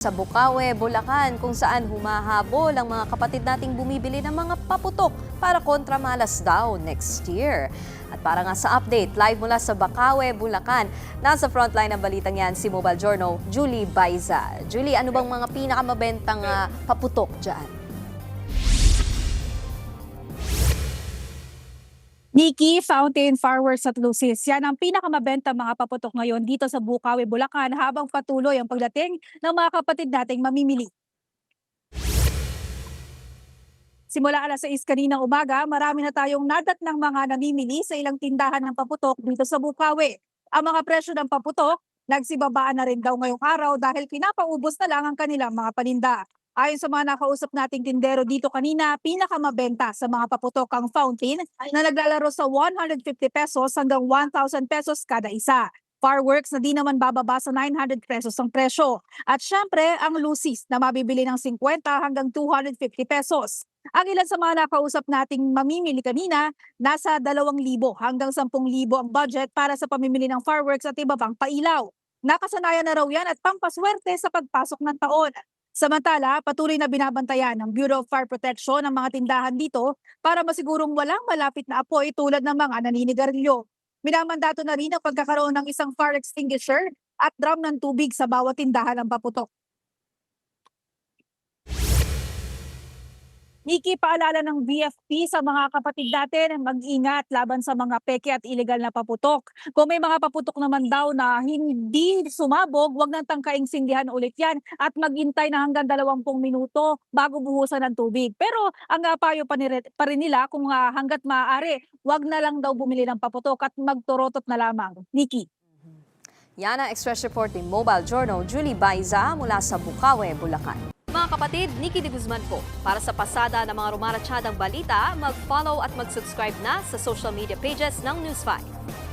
Sa Bukawe, Bulacan, kung saan humahabol ang mga kapatid nating bumibili ng mga paputok para kontra malas daw next year. At para nga sa update, live mula sa Bukawe, Bulacan, nasa frontline ng balitang yan si Mobile Journal, Julie Baiza. Julie, ano bang mga pinakamabentang paputok dyan? Nikki, fountain fireworks at lucis. Yan ang pinakamabenta mga paputok ngayon dito sa Bukawe, Bulacan habang patuloy ang pagdating ng mga kapatid nating mamimili. Simula alas 6 kaninang umaga, marami na tayong nadat ng mga namimili sa ilang tindahan ng paputok dito sa Bukawe. Ang mga presyo ng paputok, nagsibabaan na rin daw ngayong araw dahil pinapaubos na lang ang kanilang mga paninda. Ayon sa mga nakausap nating tindero dito kanina, pinakamabenta sa mga paputok ang fountain na naglalaro sa 150 pesos hanggang 1,000 pesos kada isa. Fireworks na di naman bababa sa 900 pesos ang presyo. At syempre, ang lucis na mabibili ng 50 hanggang 250 pesos. Ang ilan sa mga nakausap nating mamimili kanina, nasa 2,000 hanggang 10,000 ang budget para sa pamimili ng fireworks at iba pang pailaw. Nakasanayan na raw yan at pampaswerte sa pagpasok ng taon. Samantala, patuloy na binabantayan ng Bureau of Fire Protection ang mga tindahan dito para masigurong walang malapit na apoy tulad ng mga naninigarilyo. Minamandato na rin ang pagkakaroon ng isang fire extinguisher at drum ng tubig sa bawat tindahan ng paputok. Nikki, paalala ng BFP sa mga kapatid natin, mag-ingat laban sa mga peke at illegal na paputok. Kung may mga paputok naman daw na hindi sumabog, huwag nang tangkaing sindihan ulit yan at maghintay na hanggang 20 minuto bago buhusan ng tubig. Pero ang payo pa rin nila kung hanggat maaari, huwag na lang daw bumili ng paputok at magturotot na lamang. Nikki. Yan ang Express Report ni Mobile Journal, Julie Baiza mula sa Bukawe, Bulacan. Mga kapatid, Nikki de Guzman po. Para sa pasada ng mga rumaratsyadang balita, mag-follow at mag-subscribe na sa social media pages ng News 5.